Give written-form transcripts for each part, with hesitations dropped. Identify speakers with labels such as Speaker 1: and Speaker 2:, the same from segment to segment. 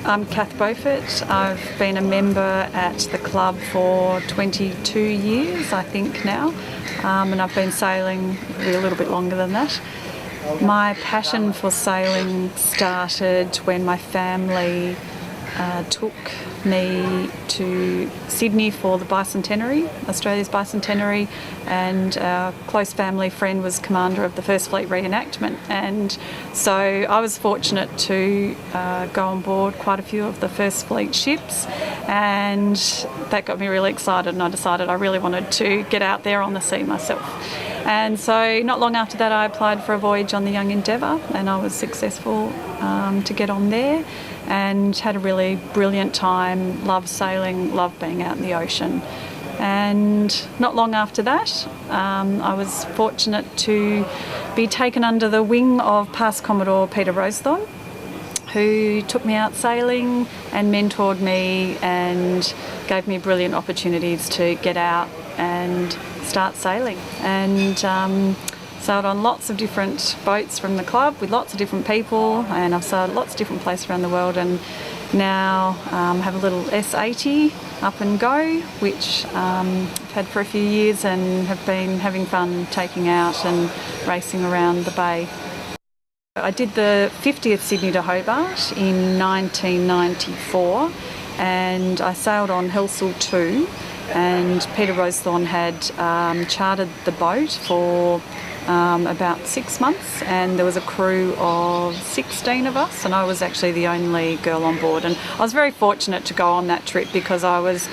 Speaker 1: I'm Cath Beaufort. I've been a member at the club for 22 years, I think now, and I've been sailing a little bit longer than that. My passion for sailing started when my family took me to Sydney for the bicentenary, Australia's bicentenary, and our close family friend was commander of the First Fleet reenactment, and so I was fortunate to go on board quite a few of the First Fleet ships, and that got me really excited, and I decided I really wanted to get out there on the sea myself. And so not long after that I applied for a voyage on the Young Endeavour, and I was successful to get on there and had a really brilliant time, loved sailing, loved being out in the ocean. And not long after that I was fortunate to be taken under the wing of Past Commodore Peter Rosethorn, who took me out sailing and mentored me and gave me brilliant opportunities to get out and start sailing. And sailed on lots of different boats from the club with lots of different people, and I've sailed lots of different places around the world, and now have a little S80 up and go, which I've had for a few years and have been having fun taking out and racing around the bay. I did the 50th Sydney to Hobart in 1994, and I sailed on Helsel 2, and Peter Rosethorn had chartered the boat for about 6 months, and there was a crew of 16 of us, and I was actually the only girl on board. And I was very fortunate to go on that trip because I was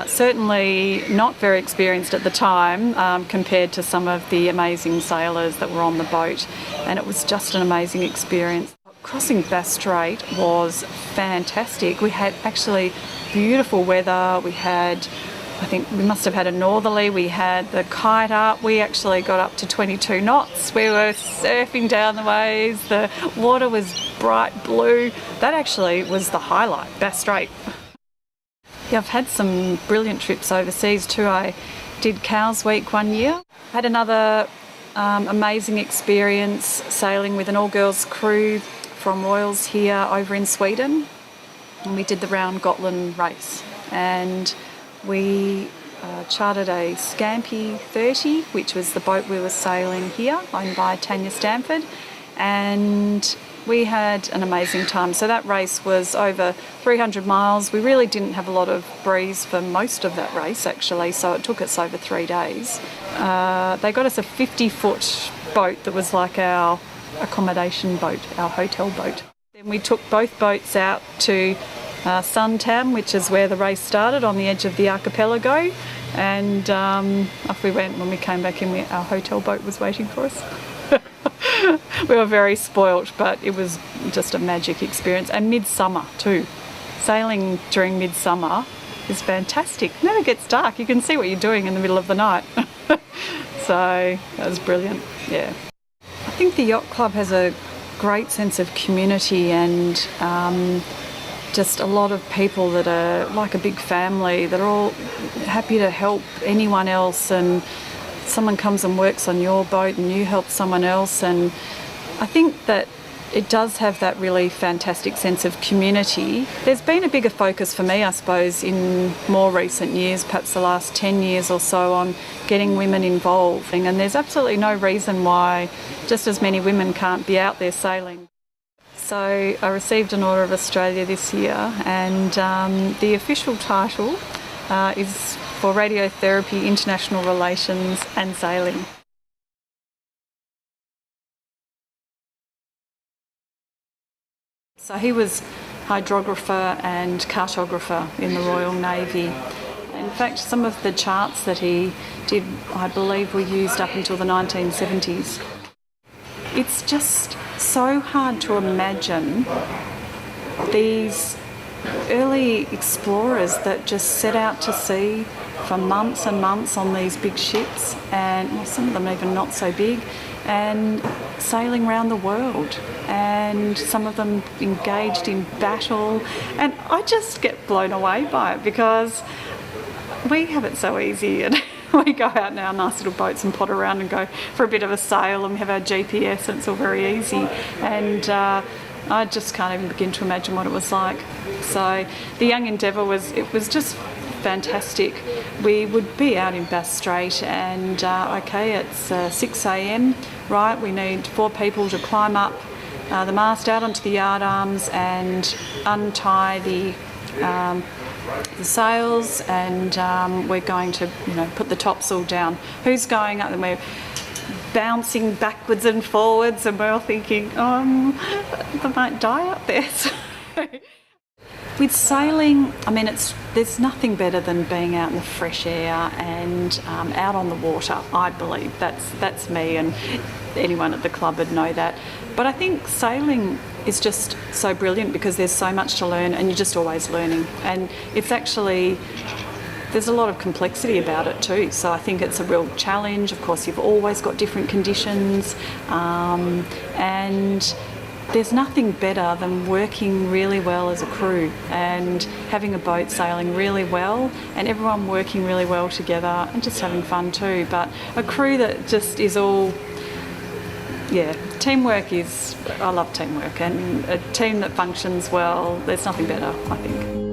Speaker 1: certainly not very experienced at the time compared to some of the amazing sailors that were on the boat, and it was just an amazing experience. Crossing Bass Strait was fantastic. We had actually beautiful weather. We had, I think we must have had a northerly, we had the kite up, we actually got up to 22 knots, we were surfing down the waves, the water was bright blue. That actually was the highlight, Bass Strait. Yeah, I've had some brilliant trips overseas too. I did Cowes Week one year. I had another amazing experience sailing with an all-girls crew from Royals here over in Sweden, and we did the Round Gotland race, and we chartered a Scampi 30, which was the boat we were sailing here, owned by Tanya Stanford, and we had an amazing time. So that race was over 300 miles. We really didn't have a lot of breeze for most of that race actually, so it took us over 3 days. They got us a 50-foot boat that was like our accommodation boat, our hotel boat. Then we took both boats out to Suntown, which is where the race started, on the edge of the archipelago, and off we went. When we came back in, our hotel boat was waiting for us. We were very spoilt, but it was just a magic experience. And midsummer too. Sailing during midsummer is fantastic. It never gets dark. You can see what you're doing in the middle of the night. So that was brilliant, yeah. I think the Yacht Club has a great sense of community, and just a lot of people that are like a big family that are all happy to help anyone else, and someone comes and works on your boat and you help someone else, and I think that it does have that really fantastic sense of community. There's been a bigger focus for me, I suppose, in more recent years, perhaps the last 10 years or so, on getting women involved, and there's absolutely no reason why just as many women can't be out there sailing. So I received an Order of Australia this year, and the official title is for Radiotherapy, International Relations and Sailing. So he was hydrographer and cartographer in the Royal Navy. In fact, some of the charts that he did, I believe, were used up until the 1970s. It's just so hard to imagine these early explorers that just set out to sea for months and months on these big ships, and some of them even not so big, and sailing around the world, and some of them engaged in battle, and I just get blown away by it because we have it so easy, and we go out in our nice little boats and potter around and go for a bit of a sail, and we have our GPS and it's all very easy, and I just can't even begin to imagine what it was like. So the Young Endeavour was just fantastic. We would be out in Bass Strait and it's 6 a.m, right, we need 4 people to climb up the mast out onto the yard arms and untie the sails, and we're going to put the topsail down. Who's going up? And we're bouncing backwards and forwards, and we're all thinking, they might die up there. So with sailing, I mean, there's nothing better than being out in the fresh air and out on the water. I believe that's me, and anyone at the club would know that. But I think sailing is just so brilliant because there's so much to learn, and you're just always learning. And it's actually, there's a lot of complexity about it too. So I think it's a real challenge. Of course, you've always got different conditions, and there's nothing better than working really well as a crew and having a boat sailing really well and everyone working really well together and just having fun too. But a crew that just is all, teamwork I love teamwork, and a team that functions well, there's nothing better, I think.